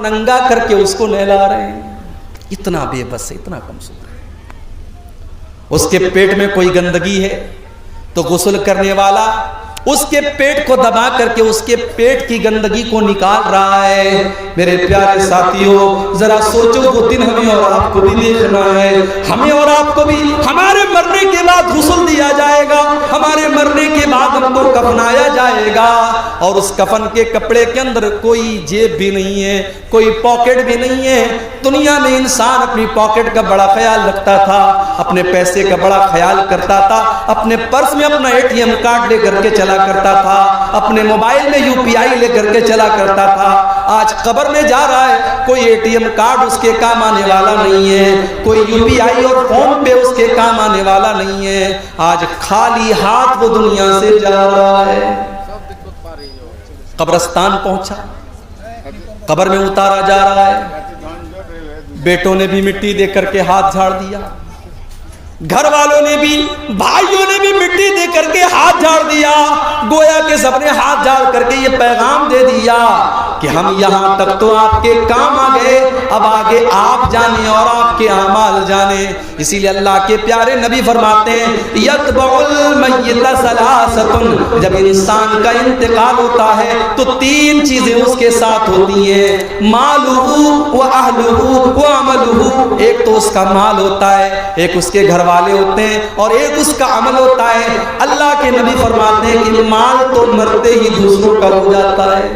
ننگا کر کے اس کو نہلا رہے ہیں. اتنا بے بس ہے, اتنا کمزور ہے. اس کے پیٹ میں کوئی گندگی ہے تو غسل کرنے والا اس کے پیٹ کو دبا کر کے اس کے پیٹ کی گندگی کو نکال رہا ہے. میرے پیارے ساتھیوں, ذرا سوچو وہ دن ہمیں اور آپ کو بھی دیکھنا ہے. ہمیں اور آپ کو بھی ہمارے مرنے کے بعد غسل دیا جائے گا, ہمارے مرنے کے بعد ہم کو کفنایا جائے گا, اور اس کفن کے کپڑے کے اندر کوئی جیب بھی نہیں ہے, کوئی پاکٹ بھی نہیں ہے. دنیا میں انسان اپنی پاکٹ کا بڑا خیال رکھتا تھا, اپنے پیسے کا بڑا خیال کرتا تھا, اپنے پرس میں اپنا ATM کارڈ لے کر کے چلا کرتا تھا, اپنے موبائل میں UPI لے کر کے چلا کرتا تھا. آج قبر میں جا رہا ہے, کوئی ATM کارڈ اس کے کام آنے والا نہیں ہے, کوئی UPI اور فون پے اس کے کام آنے والا نہیں ہے. آج خالی ہاتھ وہ دنیا سے جا رہا ہے. قبرستان پہنچا, قبر میں اتارا جا رہا ہے. بیٹوں نے بھی مٹی دے کر کے ہاتھ جھاڑ دیا, گھر والوں نے بھی, بھائیوں نے بھی مٹی دے کر کے ہاتھ جھاڑ دیا. گویا کہ سب نے ہاتھ جھاڑ کر کے یہ پیغام دے دیا کہ ہم یہاں تک تو آپ کے کام آ گئے, اب آگے آپ جانیں اور آپ کے اعمال جانیں. اسی لیے اللہ کے پیارے نبی فرماتے ہیں یتبع المیت ثلاثۃ, جب انسان کا انتقال ہوتا ہے تو 3 چیزیں اس کے ساتھ ہوتی ہیں, مالہ واہلہ وعملہ. ایک تو اس کا مال ہوتا ہے, ایک اس کے گھر والے ہوتے ہیں, اور ایک اس کا عمل ہوتا ہے. اللہ کے نبی فرماتے ہیں کہ مال تو مرتے ہی دوسروں کا ہو جاتا ہے.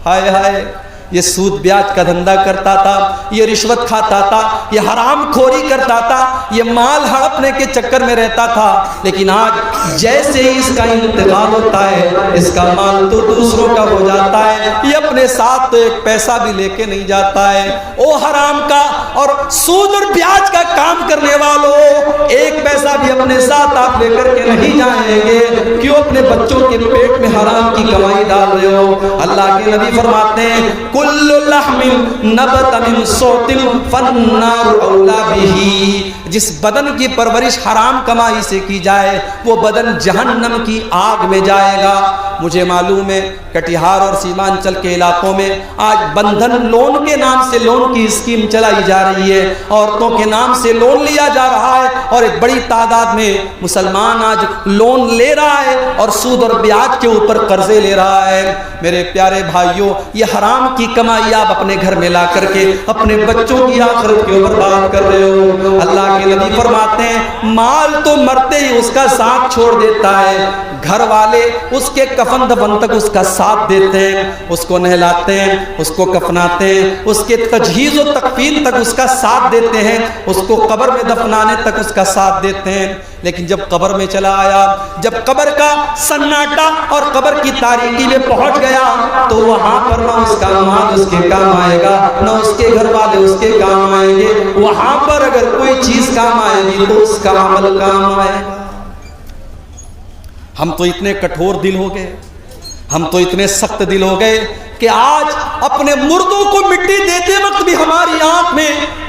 ہائے ہائے, یہ سود بیاج کا دھندا کرتا تھا, یہ رشوت کھاتا تھا, یہ حرام خوری کرتا تھا, یہ مال ہڑپنے کے چکر میں رہتا تھا. لیکن آج جیسے ہی اس کا انتقال ہوتا ہے, اس کا مال تو دوسروں کا ہو جاتا ہے, یہ اپنے ساتھ تو ایک پیسہ بھی لے کے نہیں جاتا ہے. او حرام کا اور سود اور بیاج کا کام کرنے والوں, ایک پیسہ بھی اپنے ساتھ آپ لے کر کے نہیں جائیں گے. کیوں اپنے بچوں کے پیٹ میں حرام کی کمائی ڈال رہے ہو؟ اللہ کے نبی فرماتے ہیں کل لحم نبت من صوت فالنار اولا به. جس بدن کی پرورش حرام کمائی سے کی جائے وہ بدن جہنم کی آگ میں جائے گا. مجھے معلوم ہے کٹیہار اور سیمانچل کے علاقوں میں آج بندھن لون کے نام سے لون کی اسکیم چلائی جا رہی ہے, عورتوں کے نام سے لون لیا جا رہا ہے, اور ایک بڑی تعداد میں مسلمان آج لون لے رہا ہے اور سود اور بیاج کے اوپر قرضے لے رہا ہے. میرے پیارے بھائیوں, یہ حرام کی کمائی آپ اپنے گھر میں لا کر کے اپنے بچوں کی آخرت کے اوپر بات کر رہے ہو. اللہ کے نبی فرماتے ہیں مال تو مرتے ہی اس کا ساتھ چھوڑ دیتا ہے, گھر والے اس کے کفن دفن تک اس کا ساتھ دیتے ہیں, اس کو نہلاتے ہیں, اس کو کفناتے ہیں, اس کے تجہیز و تکفین تک اس کا ساتھ دیتے ہیں, اس کو قبر میں دفنانے تک اس کا ساتھ دیتے ہیں. لیکن جب قبر میں چلا آیا, جب قبر کا سناٹا اور قبر کی تاریکی میں پہنچ گیا, تو وہاں پر نہ اس کا مال اس کے کام آئے گا, نہ اس کے گھر والے اس کے کام آئیں گے. وہاں پر اگر کوئی چیز کام آئے گی تو اس کا عمل کام آئے گا. ہم تو اتنے کٹھور دل ہو گئے, ہم تو اتنے سخت دل ہو گئے کہ آج اپنے مردوں کو مٹی دیتے وقت بھی ہماری آنکھ میں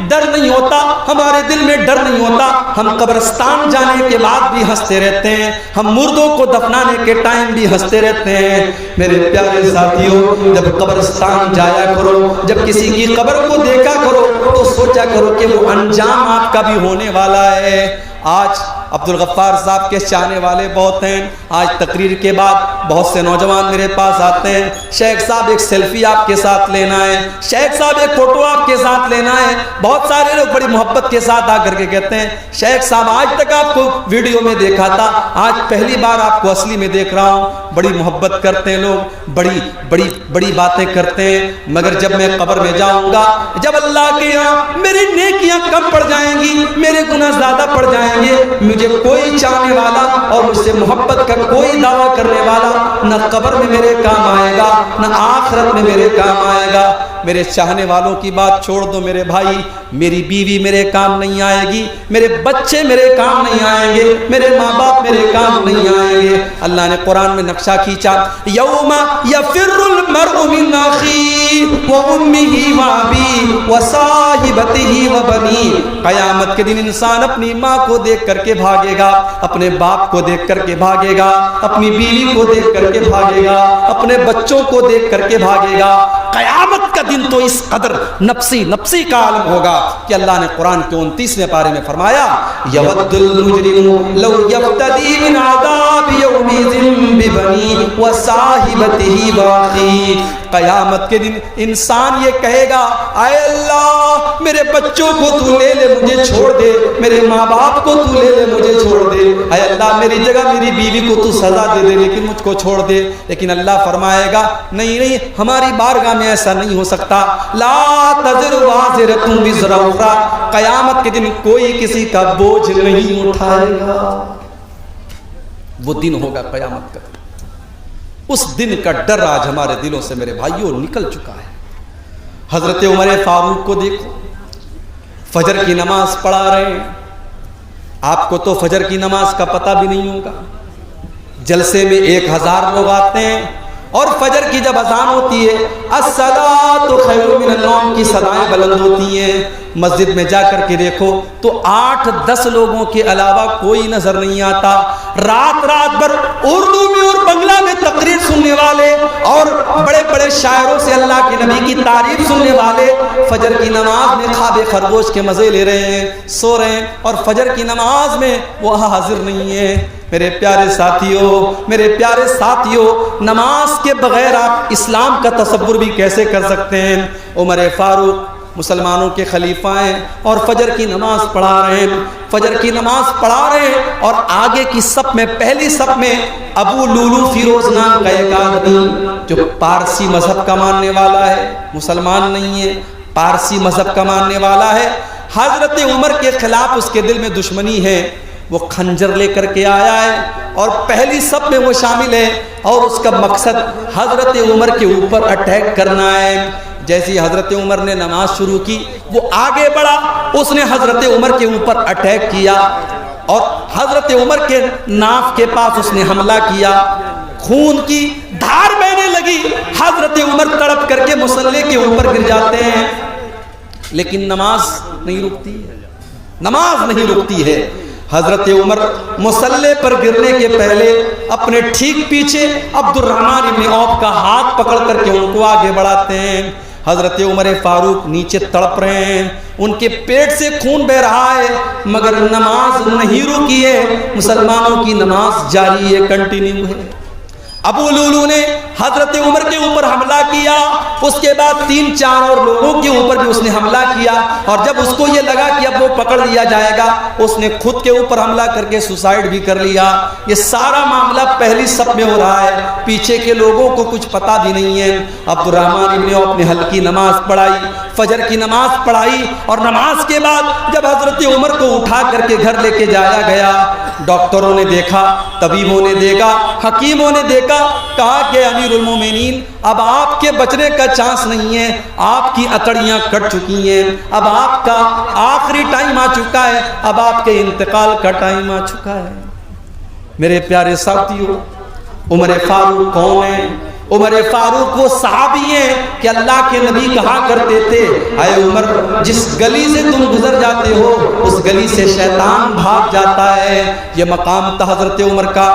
ڈر نہیں ہوتا, ہمارے دل میں ڈر نہیں ہوتا. ہم قبرستان جانے کے بعد بھی ہنستے رہتے ہیں, ہم مردوں کو دفنانے کے ٹائم بھی ہنستے رہتے ہیں. میرے پیارے ساتھیوں, جب قبرستان جایا کرو, جب کسی کی قبر کو دیکھا کرو تو سوچا کرو کہ وہ انجام آپ کا بھی ہونے والا ہے. آج عبدالغفار صاحب کے چاہنے والے بہت ہیں. آج تقریر کے بعد بہت سے نوجوان میرے پاس آتے ہیں, شیخ صاحب ایک سیلفی آپ کے ساتھ لینا ہے, شیخ صاحب ایک فوٹو آپ کے ساتھ لینا ہے. بہت سارے لوگ بڑی محبت کے ساتھ آ کر کے کہتے ہیں شیخ صاحب آج تک آپ کو ویڈیو میں دیکھا تھا, آج پہلی بار آپ کو اصلی میں دیکھ رہا ہوں. بڑی محبت کرتے ہیں لوگ, بڑی بڑی بڑی باتیں کرتے ہیں, مگر جب میں قبر میں جاؤں گا, جب اللہ کے یہاں میری نیکیاں کم پڑ جائیں گی, میرے گناہ زیادہ پڑ جائیں گے, مجھے کوئی چاہنے والا اور مجھ سے محبت کا کوئی دعویٰ کرنے والا نہ قبر میں میرے کام آئے گا, نہ آخرت میں میرے کام آئے گا. میرے چاہنے والوں کی بات چھوڑ دو میرے بھائی, میری بیوی میرے کام نہیں آئے گی, میرے بچے میرے کام نہیں آئیں گے, میرے ماں باپ میرے کام نہیں آئیں گے. اللہ نے قرآن میں نقشہ کھینچا, یوم یفر المرء من اخیہ وامہ وابیہ وصاحبتہ وبنیہ. قیامت کے دن انسان اپنی ماں کو دیکھ کر کے بھاگے گا, اپنے باپ کو دیکھ کر کے بھاگے گا, اپنی بیوی کو دیکھ کر کے بھاگے گا, اپنے بچوں کو دیکھ کر کے بھاگے گا. قیامت کا دن تو اس قدر نفسی نفسی کا عالم ہوگا کہ اللہ نے قرآن کے 29ویں پارے میں فرمایا یود المجرم لو یفتدی من عذاب یومئذ ببنی وصاحبتہ واخیہ. قیامت کے دن انسان یہ کہے گا اے اللہ میرے بچوں کو تو لے لے مجھے چھوڑ دے, میرے ماں باپ کو تو لے لے مجھے چھوڑ دے, اے اللہ میری جگہ میری بیوی کو تو سزا دے دے لیکن مجھ کو چھوڑ دے. لیکن اللہ فرمائے گا نہیں نہیں, ہماری بارگاہ میں ایسا نہیں ہو سکتا. لا تزر وازرۃ وزر اخرى, قیامت کے دن کوئی کسی کا بوجھ نہیں اٹھائے گا. وہ دن ہوگا قیامت کا. اس دن کا ڈر آج ہمارے دلوں سے میرے بھائیوں نکل چکا ہے. حضرت عمر فاروق کو دیکھو, فجر کی نماز پڑھا رہے ہیں. آپ کو تو فجر کی نماز کا پتہ بھی نہیں ہوگا. جلسے میں 1000 لوگ آتے ہیں اور فجر کی جب اذان ہوتی ہے الصلاۃ خیر من النوم کی صدائیں بلند ہوتی ہیں. مسجد میں جا کر کے دیکھو تو 8-10 لوگوں کے علاوہ کوئی نظر نہیں آتا. رات بھر اردو میں اور بنگلہ میں تقریر سننے والے اور بڑے بڑے شاعروں سے اللہ کے نبی کی تعریف سننے والے فجر کی نماز میں خواب خرگوش کے مزے لے رہے ہیں, سو رہے ہیں, اور فجر کی نماز میں وہ حاضر نہیں ہے. میرے پیارے ساتھیوں, نماز کے بغیر آپ اسلام کا تصور بھی کیسے کر سکتے ہیں؟ عمر فاروق مسلمانوں کے خلیفہ ہیں اور فجر کی نماز پڑھا رہے ہیں اور آگے کی صف میں, پہلی صف میں ابو لولو فیروز نام کا ایک آدمی جو پارسی مذہب کا ماننے والا ہے, مسلمان نہیں ہے, پارسی مذہب کا ماننے والا ہے. حضرت عمر کے خلاف اس کے دل میں دشمنی ہے. وہ خنجر لے کر کے آیا ہے اور پہلی صف میں وہ شامل ہے اور اس کا مقصد حضرت عمر کے اوپر اٹیک کرنا ہے. جیسی حضرت عمر نے نماز شروع کی وہ آگے بڑھا, اس نے حضرت عمر کے اوپر اٹیک کیا اور حضرت عمر کے ناف کے پاس اس نے حملہ کیا. خون کی دھار بہنے لگی, حضرت عمر تڑپ کر کے مصلی کے اوپر گر جاتے ہیں. لیکن نماز نہیں رکتی ہے. حضرت عمر مصلی پر گرنے کے پہلے اپنے ٹھیک پیچھے عبد الرحمن بن عوف کا ہاتھ پکڑ کر کے ان کو آگے بڑھاتے ہیں. حضرت عمر فاروق نیچے تڑپ رہے ہیں, ان کے پیٹ سے خون بہ رہا ہے مگر نماز نہیں رکی ہے. مسلمانوں کی نماز جاری ہے, کنٹینیو ہے. ابو لولو نے حضرت عمر کے اوپر حملہ کیا, اس کے بعد 3-4 اور لوگوں کے اوپر بھی اس نے حملہ کیا, اور جب اس کو یہ لگا کہ اب وہ پکڑ لیا جائے گا اس نے خود کے اوپر حملہ کر کے سوسائڈ بھی کر لیا. یہ سارا معاملہ پہلی صف میں ہو رہا ہے, پیچھے کے لوگوں کو کچھ پتہ بھی نہیں ہے. عبد الرحمن بن عوف نے ہلکی نماز پڑھائی, فجر کی نماز پڑھائی, اور نماز کے بعد جب حضرت عمر کو اٹھا کر کے گھر لے کے جایا گیا, ڈاکٹروں نے دیکھا, طبیبوں نے دیکھا, حکیموں نے دیکھا, کہا کہ امیر المومنین اب آپ کے بچنے کا چانس نہیں ہے, آپ کی اکڑیاں کٹ چکی ہیں, اب آپ کا آخری ٹائم آ چکا ہے, اب آپ کے انتقال کا ٹائم آ چکا ہے. میرے پیارے ساتھیوں, عمر فاروق کون ہے؟ عمر فاروق وہ صحابی ہیں کہ اللہ کے نبی کہا کرتے تھے اے عمر جس گلی سے تم گزر جاتے ہو اس گلی سے شیطان بھاگ جاتا ہے. یہ مقام تھا حضرت عمر کا.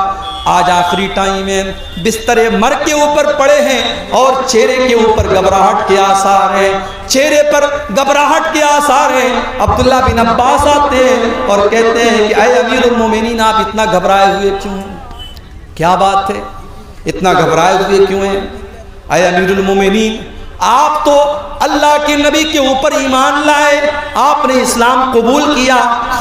آج آخری ٹائم ہے, بستر مر کے اوپر پڑے ہیں اور چہرے کے اوپر گھبراہٹ کے آثار ہیں, چہرے پر گھبراہٹ کے آثار ہیں. عبداللہ بن عباس آتے ہیں اور کہتے ہیں کہ اے امیر المومنین آپ اتنا گھبرائے ہوئے کیوں ہیں؟ کیا بات ہے, اتنا گھبرائے ہوئے کیوں ہیں؟ اے امیر المومنین آپ تو اللہ کے نبی کے اوپر ایمان لائے, آپ نے اسلام قبول کیا,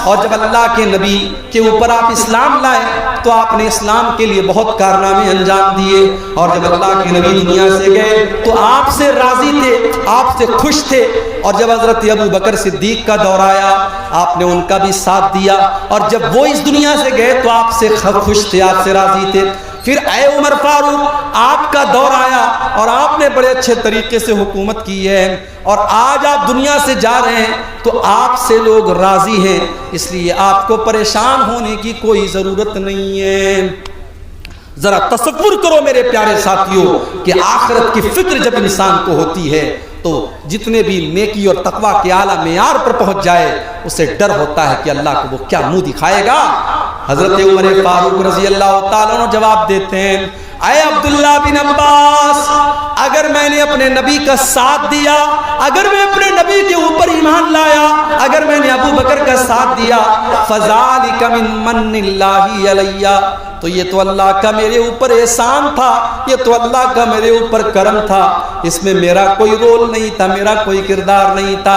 اور جب اللہ کے نبی کے اوپر آپ اسلام لائے تو آپ نے اسلام کے لیے بہت کارنامے انجام دیے, اور جب اللہ کے نبی دنیا سے گئے تو آپ سے راضی تھے, آپ سے خوش تھے, اور جب حضرت ابو بکر صدیق کا دور آیا آپ نے ان کا بھی ساتھ دیا, اور جب وہ اس دنیا سے گئے تو آپ سے خوش تھے, آپ سے راضی تھے. پھر اے عمر فاروق آپ کا دور آیا اور آپ نے بڑے اچھے طریقے سے حکومت کی ہے, اور آج آپ دنیا سے جا رہے ہیں تو آپ سے لوگ راضی ہیں, اس لیے آپ کو پریشان ہونے کی کوئی ضرورت نہیں ہے. ذرا تصور کرو میرے پیارے ساتھیوں کہ آخرت کی فکر جب انسان کو ہوتی ہے تو جتنے بھی نیکی اور تقوی کے اعلیٰ معیار پر پہنچ جائے اسے ڈر ہوتا ہے کہ اللہ کو وہ کیا منہ دکھائے گا. حضرت عمر فاروق رضی اللہ تعالیٰ عنہ جواب دیتے ہیں، اے عبداللہ بن عباس، اگر میں نے اپنے نبی کا ساتھ دیا، اگر میں اپنے نبی کے اوپر ایمان لایا، اگر میں نے ابو بکر کا ساتھ دیا، فذالک من من اللہ علیہ، تو یہ تو اللہ کا میرے اوپر احسان تھا، یہ تو اللہ کا میرے اوپر کرم تھا، اس میں میرا کوئی رول نہیں تھا، میرا کوئی کردار نہیں تھا۔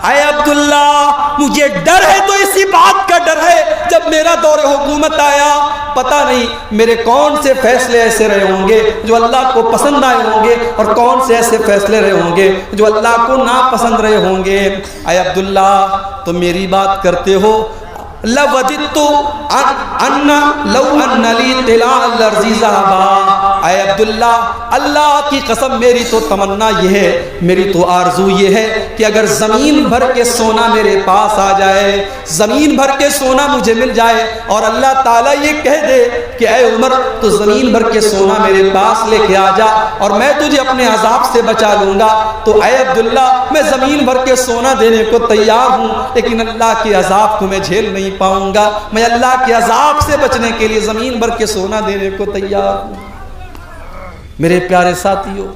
اے عبداللہ، مجھے ڈر ہے تو اسی بات کا ڈر ہے، جب میرا دور حکومت آیا، پتہ نہیں میرے کون سے فیصلے ایسے رہے ہوں گے جو اللہ کو پسند آئے ہوں گے، اور کون سے ایسے فیصلے رہے ہوں گے جو اللہ کو ناپسند رہے ہوں گے۔ اے عبداللہ، تم میری بات کرتے ہو، لَوَجِدْتُ أَنَّ لَوْ أَنَّ لِي طِلَاعَ الْأَرْضِ ذَهَبًا، اے عبداللہ، اللہ کی قسم میری تو تمنا یہ ہے، میری تو آرزو یہ ہے کہ اگر زمین بھر کے سونا میرے پاس آ جائے، زمین بھر کے سونا مجھے مل جائے، اور اللہ تعالیٰ یہ کہہ دے کہ اے عمر تو زمین بھر کے سونا میرے پاس لے کے آ جا اور میں تجھے اپنے عذاب سے بچا لوں گا، تو اے عبداللہ، میں زمین بھر کے سونا دینے کو تیار ہوں، لیکن اللہ کے عذاب کو میں جھیل نہیں پاؤں گا، میں اللہ کے عذاب سے بچنے کے لیے زمین بھر کے سونا دینے کو تیار ہوں۔ میرے پیارے ساتھیوں،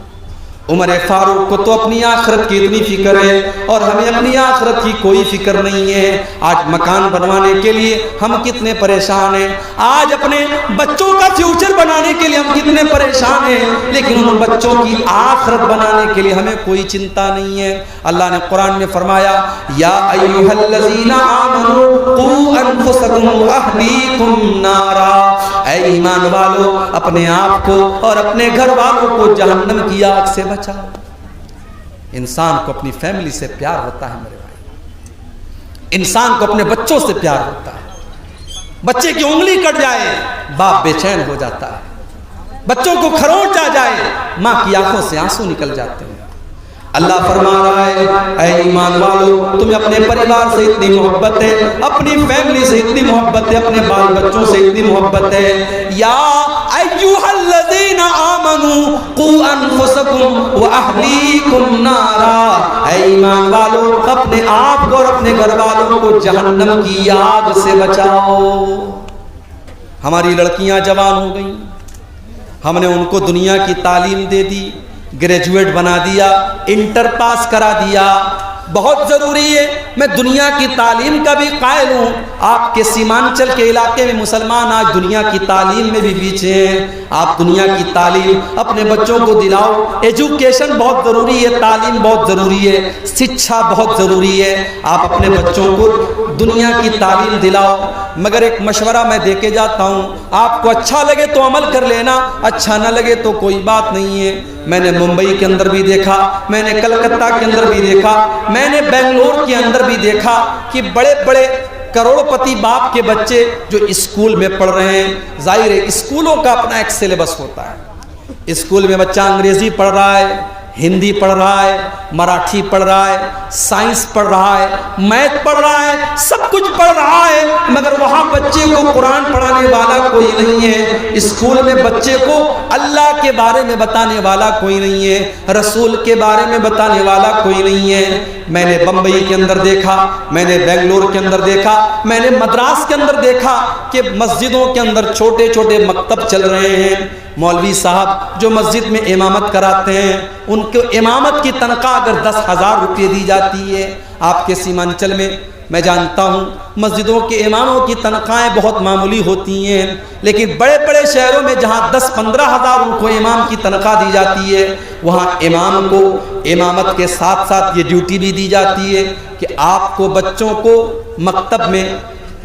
عمر فاروق کو تو اپنی آخرت کی اتنی فکر ہے، اور ہمیں اپنی آخرت کی کوئی فکر نہیں ہے۔ آج مکان بنوانے کے لیے ہم کتنے پریشان ہیں، آج اپنے بچوں کا فیوچر بنانے کے لیے ہم کتنے پریشان ہیں، لیکن ان بچوں کی آخرت بنانے کے لیے ہمیں کوئی چنتا نہیں ہے۔ اللہ نے قرآن میں فرمایا، یا ایھا الذین آمنوا قوا انفسکم واہلیکم نارا، اے ایمان والو، اپنے آپ کو اور اپنے گھر والوں کو جہنم کی آگ سے بچاؤ۔ انسان کو اپنی فیملی سے پیار ہوتا ہے میرے بھائی، انسان کو اپنے بچوں سے پیار ہوتا ہے۔ بچے کی انگلی کٹ جائے باپ بے چین ہو جاتا ہے، بچوں کو کھروچ آ جائے ماں کی آنکھوں سے آنسو نکل جاتے ہیں۔ اللہ فرما رہا ہے، اے ایمان والو، تمہیں اپنے پریوار سے اتنی محبت ہے، اپنی فیملی سے اتنی محبت ہے، اپنے بال بچوں سے اتنی محبت ہے، یا ایھا الذین آمنوا قوا انفسکم واہلیکم نارا، اے ایمان والو، اپنے آپ کو اور اپنے گھر والوں کو جہنم کی آگ سے بچاؤ۔ ہماری لڑکیاں جوان ہو گئیں، ہم نے ان کو دنیا کی تعلیم دے دی، گریجویٹ بنا دیا، انٹر پاس کرا دیا، بہت ضروری ہے۔ میں دنیا کی تعلیم کا بھی قائل ہوں، آپ کے سیمانچل کے علاقے میں مسلمان آج دنیا کی تعلیم میں بھی پیچھے ہیں۔ آپ دنیا کی تعلیم اپنے بچوں کو دلاؤ، ایجوکیشن بہت ضروری ہے، تعلیم بہت ضروری ہے، شکشا بہت ضروری ہے، آپ اپنے بچوں کو دنیا کی تعلیم دلاؤ۔ مگر ایک مشورہ میں دے کے جاتا ہوں، آپ کو اچھا لگے تو عمل کر لینا، اچھا نہ لگے تو کوئی بات نہیں ہے۔ میں نے ممبئی کے اندر بھی دیکھا، میں نے کلکتہ کے اندر بھی دیکھا، میں نے بنگلور کے اندر بھی دیکھا کہ بڑے بڑے کروڑ پتی باپ کے بچے جو اسکول میں پڑھ رہے ہیں، ظاہر ہے اسکولوں کا اپنا ایک سلیبس ہوتا ہے، اسکول میں بچہ انگریزی پڑھ رہا ہے، ہندی پڑھ رہا ہے، مراٹھی پڑھ رہا ہے، سائنس پڑھ رہا ہے، میتھ پڑھ رہا ہے، سب کچھ پڑھ رہا ہے، مگر وہاں بچے کو قرآن پڑھانے والا کوئی نہیں ہے، اسکول میں بچے کو اللہ کے بارے میں بتانے والا کوئی نہیں ہے، رسول کے بارے میں بتانے والا کوئی نہیں ہے۔ میں نے بمبئی کے اندر دیکھا، میں نے بنگلور کے اندر دیکھا، میں نے مدراس کے اندر دیکھا کہ مسجدوں کے اندر چھوٹے چھوٹے مکتب چل رہے ہیں، مولوی صاحب جو مسجد میں امامت کراتے ہیں، ان کو امامت کی تنخواہ اگر 10,000 روپے دی جاتی ہے، آپ کے سیمانچل میں میں جانتا ہوں مسجدوں کے اماموں کی تنخواہیں بہت معمولی ہوتی ہیں، لیکن بڑے بڑے شہروں میں جہاں 10-15 ہزار ان کو امام کی تنخواہ دی جاتی ہے، وہاں امام کو امامت کے ساتھ ساتھ یہ ڈیوٹی بھی دی جاتی ہے کہ آپ کو بچوں کو مکتب میں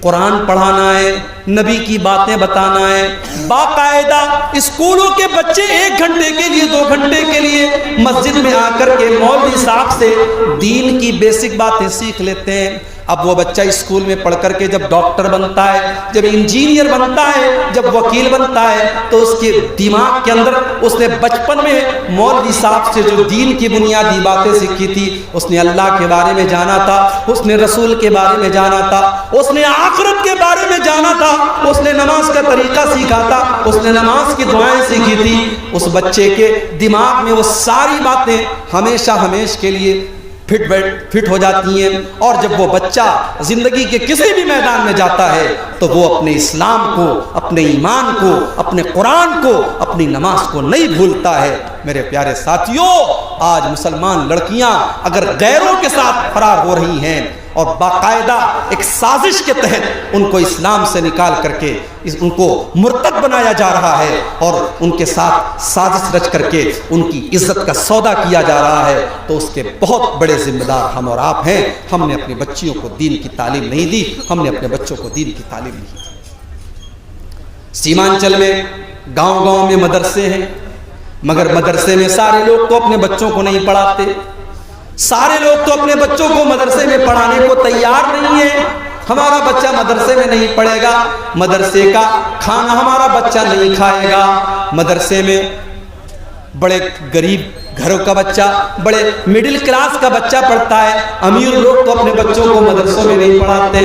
قرآن پڑھانا ہے، نبی کی باتیں بتانا ہے، باقاعدہ اسکولوں کے بچے 1 گھنٹے کے لیے 2 گھنٹے کے لیے مسجد میں آ کر کے مولوی صاحب سے دین کی بیسک باتیں سیکھ لیتے ہیں۔ اب وہ بچہ اسکول میں پڑھ کر کے جب ڈاکٹر بنتا ہے، جب انجینئر بنتا ہے، جب وکیل بنتا ہے، تو اس کے دماغ کے اندر اس نے بچپن میں مولوی صاحب سے جو دین کی بنیادی باتیں سیکھی تھی، اس نے اللہ کے بارے میں جانا تھا، اس نے رسول کے بارے میں جانا تھا، اس نے آخرت کے بارے میں جانا تھا، اس نے نماز کا طریقہ سیکھا تھا، اس نے نماز کی دعائیں سیکھی تھی۔ اس بچے کے دماغ میں وہ ساری باتیں ہمیشہ ہمیش کے لیے فٹ ہو جاتی ہیں، اور جب وہ بچہ زندگی کے کسی بھی میدان میں جاتا ہے تو وہ اپنے اسلام کو، اپنے ایمان کو، اپنے قرآن کو، اپنی نماز کو نہیں بھولتا ہے۔ میرے پیارے ساتھیوں، آج مسلمان لڑکیاں اگر غیروں کے ساتھ فرار ہو رہی ہیں اور باقاعدہ ایک سازش کے تحت ان کو اسلام سے نکال کر کے ان کو مرتد بنایا جا رہا ہے اور ان کے ساتھ سازش رچ کر کے ان کی عزت کا سودا کیا جا رہا ہے، تو اس کے بہت بڑے ذمہ دار ہم اور آپ ہیں۔ ہم نے اپنی بچیوں کو دین کی تعلیم نہیں دی، ہم نے اپنے بچوں کو دین کی تعلیم نہیں دی۔ سیمانچل میں گاؤں گاؤں میں مدرسے ہیں، مگر مدرسے میں سارے لوگ تو اپنے بچوں کو نہیں پڑھاتے، سارے لوگ تو اپنے بچوں کو مدرسے میں پڑھانے کو تیار نہیں ہے۔ ہمارا بچہ مدرسے میں نہیں پڑھے گا، مدرسے کا کھانا ہمارا بچہ نہیں کھائے گا۔ مدرسے میں بڑے غریب گھروں کا بچہ، بڑے مڈل کلاس کا بچہ پڑھتا ہے، امیر لوگ تو اپنے بچوں کو مدرسوں میں نہیں پڑھاتے۔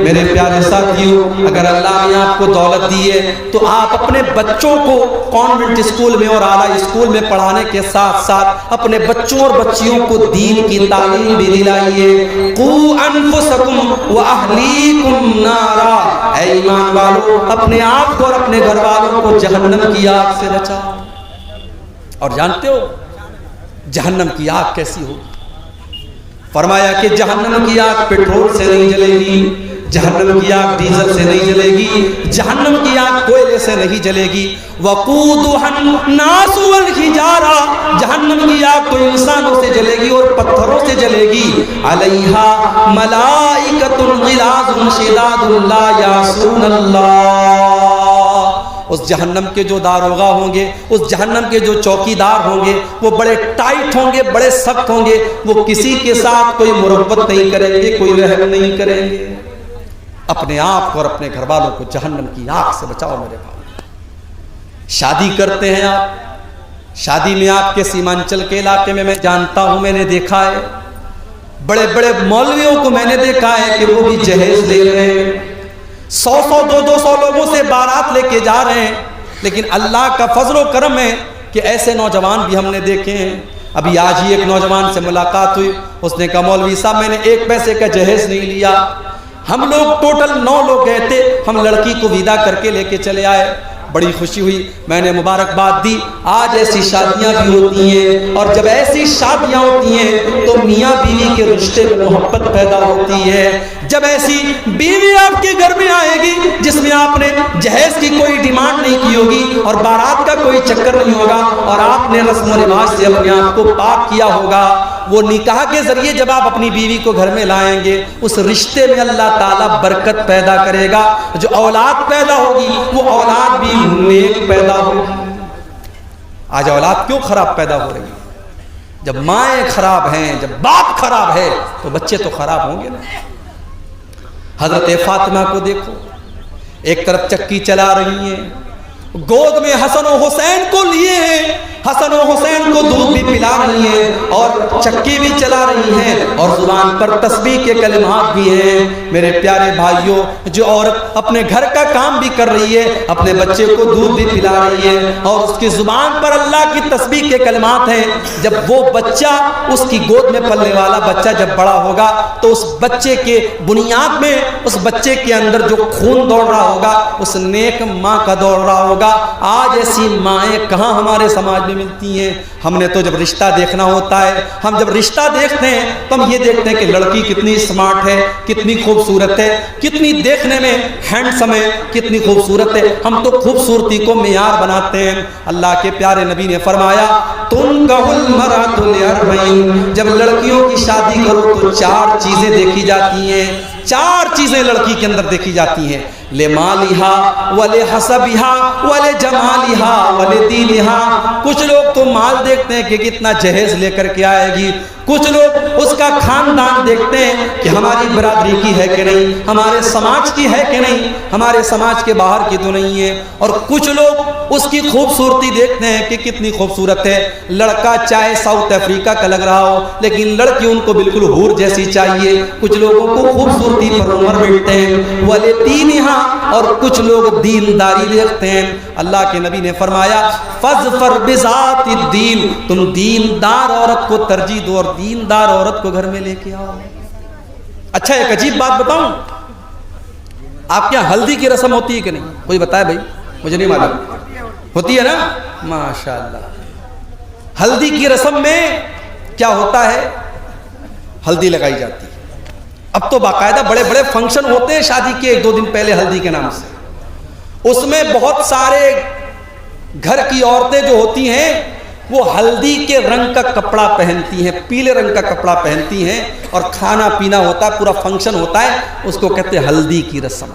میرے پیارے ساتھیوں، اگر اللہ نے آپ کو دولت دی ہے تو آپ اپنے بچوں کو کانوینٹ اسکول میں اور اعلیٰ اسکول میں پڑھانے کے ساتھ ساتھ اپنے بچوں اور بچیوں کو دین کی تعلیم بھی دلائیے۔ قوا انفسکم واہلیکم نارا، اے ایمان والو، اپنے آپ کو اور اپنے گھر والوں کو جہنم کی آگ سے بچاؤ۔ اور جانتے ہو جہنم کی آگ کیسی ہوگی؟ فرمایا کہ جہنم کی آگ پیٹرول سے نہیں جلے گی، جہنم کی آگ ڈیزل سے نہیں جلے گی، جہنم کی آگ کوئلے سے نہیں جلے گی۔ وقودها الناس والحجارہ، جہنم کی آگ تو انسانوں سے جلے گی اور پتھروں سے جلے گی۔ علیہا ملائکۃ غلاظ شداد لا یعصون اللہ، اس جہنم کے جو داروغہ ہوں گے، اس جہنم کے جو چوکیدار ہوں گے، وہ بڑے ٹائٹ ہوں گے، بڑے سخت ہوں گے، وہ کسی کے ساتھ کوئی مربت نہیں کریں گے، کوئی رحم نہیں کریں گے۔ اپنے آپ کو اور اپنے گھر والوں کو جہنم کی آگ سے بچاؤ میرے بھائی۔ شادی کرتے ہیں آپ، شادی میں آپ کے سیمانچل کے علاقے میں میں جانتا ہوں، میں نے دیکھا ہے بڑے بڑے مولویوں کو میں نے دیکھا ہے کہ وہ بھی جہیز لے رہے ہیں، 100 200 لوگوں سے بارات لے کے جا رہے ہیں، لیکن اللہ کا فضل و کرم ہے کہ ایسے نوجوان بھی ہم نے دیکھے ہیں۔ ابھی آج ہی ایک نوجوان سے ملاقات ہوئی، اس نے کہا مولوی صاحب میں نے 1 پیسے کا جہیز نہیں لیا، ہم لوگ ٹوٹل 9 لوگ گئے تھے، ہم لڑکی کو ویدا کر کے لے کے چلے آئے، بڑی خوشی ہوئی، میں نے مبارکباد دی۔ آج ایسی شادیاں بھی ہوتی ہیں، اور جب ایسی شادیاں ہوتی ہیں تو میاں بیوی کے رشتے میں محبت پیدا ہوتی ہے۔ جب ایسی بیوی آپ کے گھر میں آئے گی جس میں آپ نے جہیز کی کوئی ڈیمانڈ نہیں کی ہوگی اور بارات کا کوئی چکر نہیں ہوگا، اور آپ نے رسم و رواج سے اپنے آپ کو پاک کیا ہوگا، وہ نکاح کے ذریعے جب آپ اپنی بیوی کو گھر میں لائیں گے، اس رشتے میں اللہ تعالیٰ برکت پیدا کرے گا، جو اولاد پیدا ہوگی وہ اولاد بھی نیک پیدا ہوگی۔ آج اولاد کیوں خراب پیدا ہو رہی ہے؟ جب مائیں خراب ہیں، جب باپ خراب ہے تو بچے تو خراب ہوں گے نا۔ حضرت فاطمہ کو دیکھو، ایک طرف چکی چلا رہی ہیں، گود میں حسن و حسین کو لیے ہیں، حسن و حسین کو دودھ بھی پلا رہی ہیں اور چکی بھی چلا رہی ہیں اور زبان پر تسبیح کے کلمات بھی ہیں۔ میرے پیارے بھائیوں، جو عورت اپنے گھر کا کام بھی کر رہی ہے، اپنے بچے کو دودھ بھی پلا رہی ہے اور اس کی زبان پر اللہ کی تسبیح کے کلمات ہیں، جب وہ بچہ، اس کی گود میں پلنے والا بچہ جب بڑا ہوگا تو اس بچے کے بنیاد میں، اس بچے کے اندر جو خون دوڑ رہا ہوگا اس نیک ماں کا دوڑ رہا ہوگا۔ آج ایسی مائیں کہاں ہمارے سماج میں ملتی ہیں؟ ہم نے تو جب رشتہ دیکھنا ہوتا ہے، ہم جب رشتہ دیکھتے ہیں تو ہم یہ دیکھتے ہیں کہ لڑکی کتنی سمارٹ ہے، کتنی خوبصورت ہے، کتنی دیکھنے میں ہینڈسم ہے، کتنی خوبصورت ہے، ہم تو خوبصورتی کو معیار بناتے ہیں۔ اللہ کے پیارے نبی نے فرمایا تنکح المرأۃ لأربعین، جب لڑکیوں کی شادی کرو تو 4 چیزیں دیکھی جاتی ہیں، 4 چیزیں لڑکی کے اندر دیکھی جاتی ہیں، لمالہا ولحسبہا ولجمالہا ولدینہا۔ کچھ لوگ تو مال دیکھتے ہیں کہ کتنا جہیز لے کر کے آئے گی، کچھ لوگ اس کا خاندان دیکھتے ہیں کہ ہماری برادری کی ہے کہ نہیں، ہمارے سماج کی ہے کہ نہیں، ہمارے سماج کے باہر کی تو نہیں ہے، اور کچھ لوگ اس کی خوبصورتی دیکھتے ہیں کہ کتنی خوبصورت ہے۔ لڑکا چاہے ساؤتھ افریقہ کا لگ رہا ہو لیکن لڑکی ان کو بالکل حور جیسی چاہیے۔ کچھ لوگوں کو خوبصورتی پر عمر ملتے ہیں، ولدینہا، اور کچھ لوگ دینداری دیکھتے ہیں۔ اللہ کے نبی نے فرمایا فَاظْفَرْ بِذَاتِ الدِّین، تم دیندار عورت کو ترجیح دو اور دیندار عورت کو گھر میں لے کے آؤ. اچھا ایک عجیب بات بتاؤں, آپ کے یہاں ہلدی کی رسم ہوتی ہے کہ نہیں؟ کوئی بتائے بھائی, مجھے نہیں معلوم. ہوتی ہے نا, ماشاءاللہ. ہلدی کی رسم میں کیا ہوتا ہے؟ ہلدی لگائی جاتی ہے. اب تو باقاعدہ بڑے بڑے فنکشن ہوتے ہیں شادی کے 1-2 دن پہلے ہلدی کے نام سے. اس میں بہت سارے گھر کی عورتیں جو ہوتی ہیں وہ ہلدی کے رنگ کا کپڑا پہنتی ہیں, پیلے رنگ کا کپڑا پہنتی ہیں, اور کھانا پینا ہوتا ہے, پورا فنکشن ہوتا ہے, اس کو کہتے ہیں ہلدی کی رسم.